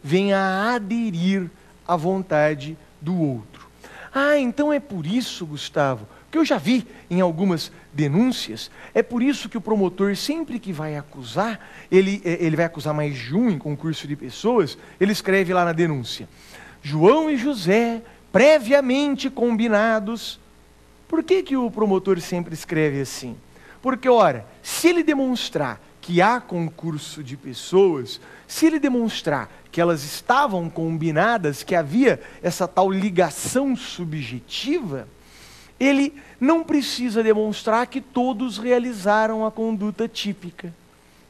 venha a aderir à vontade do outro. Ah, então é por isso, Gustavo, que eu já vi em algumas denúncias, é por isso que o promotor, sempre que vai acusar, ele vai acusar mais de um em concurso de pessoas, ele escreve lá na denúncia: João e José, previamente combinados. Por que o promotor sempre escreve assim? Porque, ora, se ele demonstrar que há concurso de pessoas, se ele demonstrar que elas estavam combinadas, que havia essa tal ligação subjetiva, ele não precisa demonstrar que todos realizaram a conduta típica.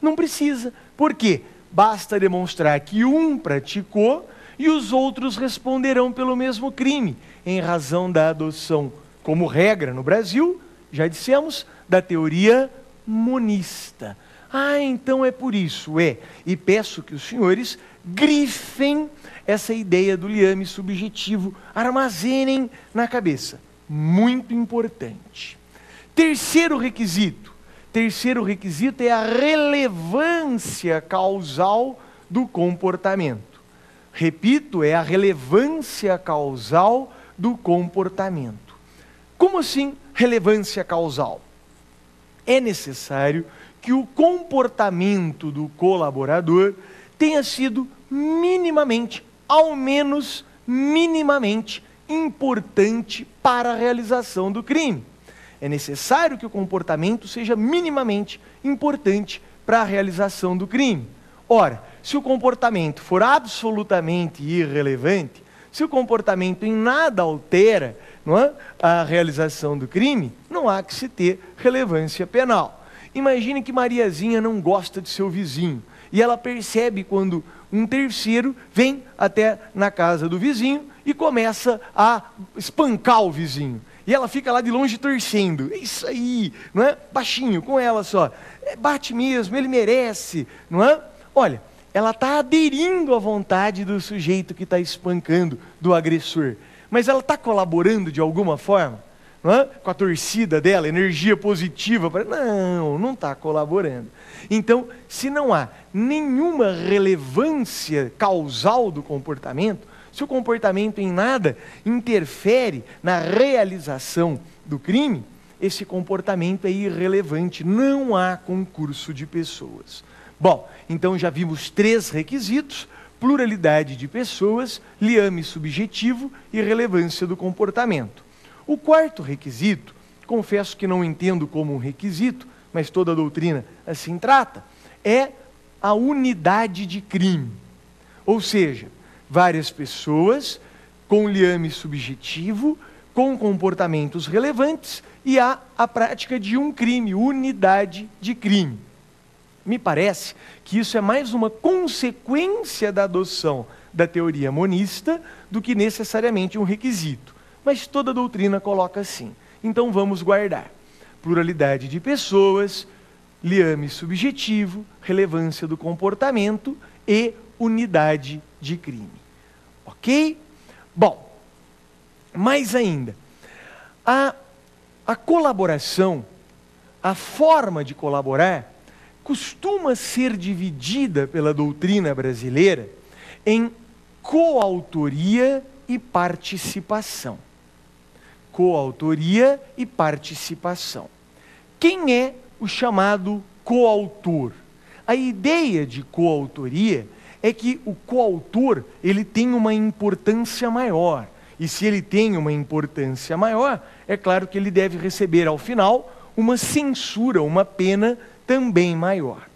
Não precisa. Por quê? Basta demonstrar que um praticou e os outros responderão pelo mesmo crime, em razão da adoção, como regra no Brasil, já dissemos, da teoria monista. Ah, então é por isso, e peço que os senhores grifem essa ideia do liame subjetivo, armazenem na cabeça. Muito importante. Terceiro requisito é a relevância causal do comportamento. Repito, é a relevância causal do comportamento. Como assim relevância causal? É necessário que o comportamento do colaborador tenha sido minimamente, ao menos minimamente, importante para a realização do crime. É necessário que o comportamento seja minimamente importante para a realização do crime. Ora, se o comportamento for absolutamente irrelevante, se o comportamento em nada altera, não é, a realização do crime, não há que se ter relevância penal. Imagine que Mariazinha não gosta de seu vizinho e ela percebe quando um terceiro vem até na casa do vizinho e começa a espancar o vizinho. E ela fica lá de longe torcendo. É isso aí, não é? Baixinho, com ela só. Bate mesmo, ele merece, não é? Olha, ela está aderindo à vontade do sujeito que está espancando, do agressor. Mas ela está colaborando de alguma forma? Não é? Com a torcida dela, energia positiva. Não está colaborando. Então, se não há nenhuma relevância causal do comportamento, se o comportamento em nada interfere na realização do crime, esse comportamento é irrelevante, não há concurso de pessoas. Bom, então já vimos 3 requisitos: pluralidade de pessoas, liame subjetivo e relevância do comportamento. O 4º requisito, confesso que não entendo como um requisito, mas toda a doutrina assim trata, é a unidade de crime. Ou seja, várias pessoas com liame subjetivo, com comportamentos relevantes, e há a prática de um crime, unidade de crime. Me parece que isso é mais uma consequência da adoção da teoria monista do que necessariamente um requisito. Mas toda a doutrina coloca assim. Então vamos guardar: pluralidade de pessoas, liame subjetivo, relevância do comportamento e unidade de crime. Ok? Bom, mais ainda, a colaboração, a forma de colaborar, costuma ser dividida pela doutrina brasileira em coautoria e participação. Coautoria e participação. Quem é o chamado coautor? A ideia de coautoria é que o coautor, ele tem uma importância maior. E se ele tem uma importância maior, é claro que ele deve receber ao final uma censura, uma pena também maior.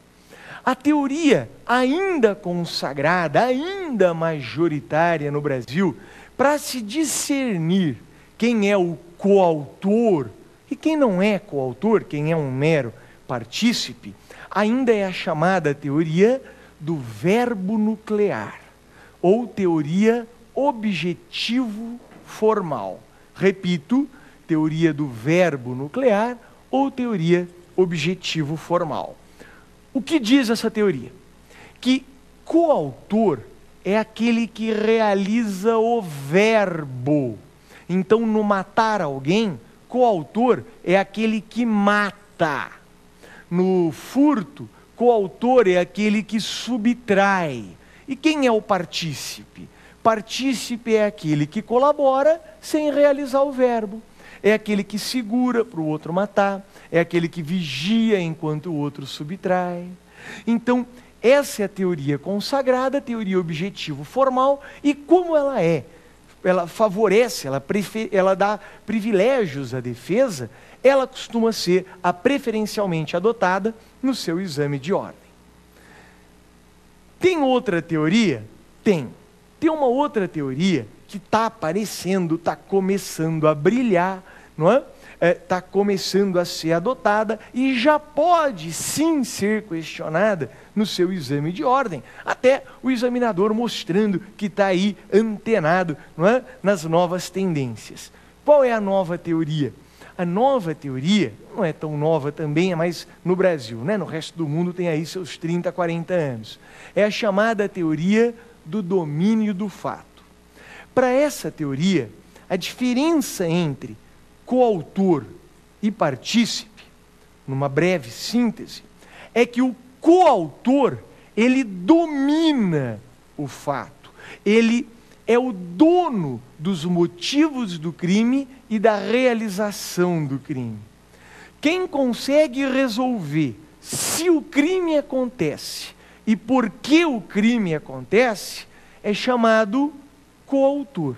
A teoria ainda consagrada, ainda majoritária no Brasil, para se discernir quem é o coautor e quem não é coautor, quem é um mero partícipe, ainda é a chamada teoria do verbo nuclear, ou teoria objetivo formal. Repito, teoria do verbo nuclear ou teoria objetivo formal. O que diz essa teoria? Que coautor é aquele que realiza o verbo. Então, no matar alguém, coautor é aquele que mata. No furto, coautor é aquele que subtrai. E quem é o partícipe? Partícipe é aquele que colabora sem realizar o verbo. É aquele que segura para o outro matar. É aquele que vigia enquanto o outro subtrai. Então, essa é a teoria consagrada, a teoria objetivo formal. E como ela é? Ela favorece, ela dá privilégios à defesa, ela costuma ser a preferencialmente adotada no seu exame de ordem. Tem outra teoria? Tem. Tem uma outra teoria que está aparecendo, está começando a brilhar, não é? Está começando a ser adotada e já pode sim ser questionada no seu exame de ordem, até o examinador mostrando que está aí antenado, não é? Nas novas tendências. Qual é a nova teoria? A nova teoria não é tão nova também, é mais no Brasil, né? No resto do mundo tem aí seus 30, 40 anos. É a chamada teoria do domínio do fato. Para essa teoria, a diferença entre coautor e partícipe, numa breve síntese, é que o coautor, ele domina o fato. Ele é o dono dos motivos do crime e da realização do crime. Quem consegue resolver se o crime acontece e por que o crime acontece, é chamado coautor.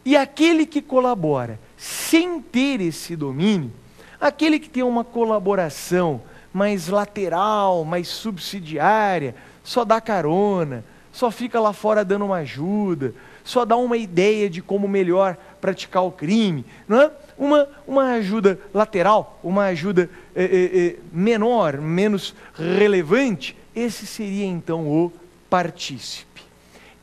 E aquele que colabora sem ter esse domínio, aquele que tem uma colaboração mais lateral, mais subsidiária, só dá carona, só fica lá fora dando uma ajuda, só dá uma ideia de como melhor praticar o crime, não é? Uma ajuda lateral, uma ajuda menor, menos relevante, esse seria então o partícipe.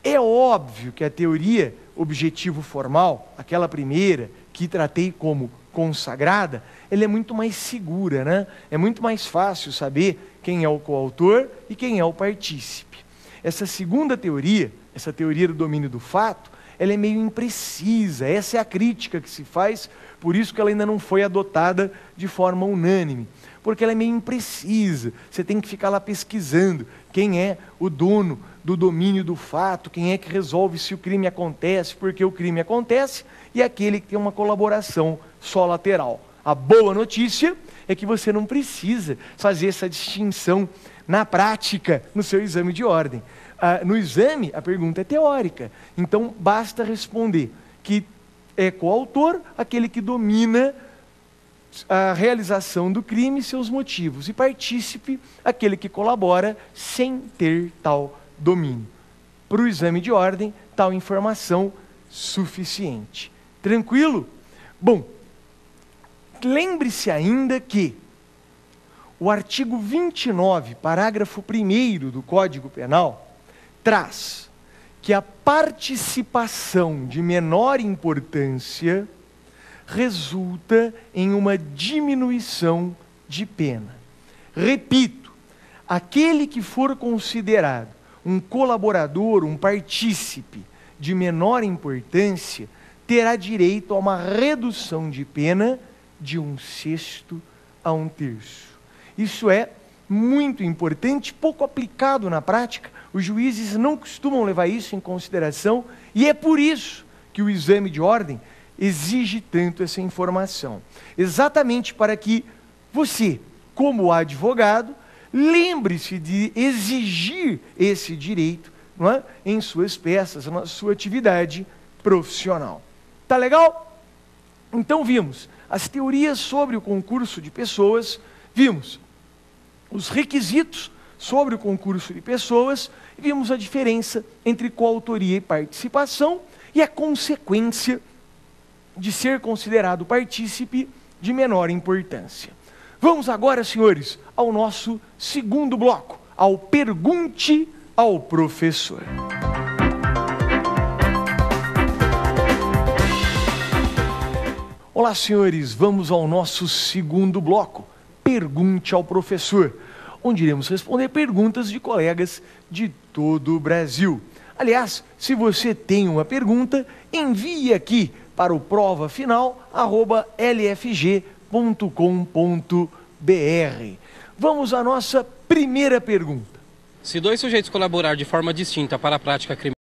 É óbvio que a teoria objetivo formal, aquela primeira que tratei como consagrada, ela é muito mais segura, né? É muito mais fácil saber quem é o coautor e quem é o partícipe. Essa segunda teoria, essa teoria do domínio do fato, ela é meio imprecisa, essa é a crítica que se faz, por isso que ela ainda não foi adotada de forma unânime, porque ela é meio imprecisa, você tem que ficar lá pesquisando quem é o dono do domínio do fato, quem é que resolve se o crime acontece, porque o crime acontece, e aquele que tem uma colaboração só lateral. A boa notícia é que você não precisa fazer essa distinção na prática, no seu exame de ordem. No exame, a pergunta é teórica, então basta responder que é coautor aquele que domina a realização do crime e seus motivos, e partícipe aquele que colabora sem ter tal domínio. Para o exame de ordem, tal informação suficiente. Tranquilo? Bom, lembre-se ainda que o artigo 29, parágrafo 1º do Código Penal, traz que a participação de menor importância resulta em uma diminuição de pena. Repito, aquele que for considerado um colaborador, um partícipe de menor importância, terá direito a uma redução de pena de 1/6 a 1/3. Isso é muito importante, pouco aplicado na prática, os juízes não costumam levar isso em consideração, e é por isso que o exame de ordem exige tanto essa informação. Exatamente para que você, como advogado, lembre-se de exigir esse direito, não é? Em suas peças, na sua atividade profissional. Tá legal? Então vimos as teorias sobre o concurso de pessoas, vimos os requisitos sobre o concurso de pessoas, e vimos a diferença entre coautoria e participação e a consequência de ser considerado partícipe de menor importância. Vamos agora, senhores, ao nosso segundo bloco, ao Pergunte ao Professor. Olá, senhores, vamos ao nosso segundo bloco, Pergunte ao Professor, onde iremos responder perguntas de colegas de todo o Brasil. Aliás, se você tem uma pergunta, envie aqui para o provafinal@lfg.com.br. Vamos à nossa primeira pergunta. Se dois sujeitos colaborarem de forma distinta para a prática criminosa,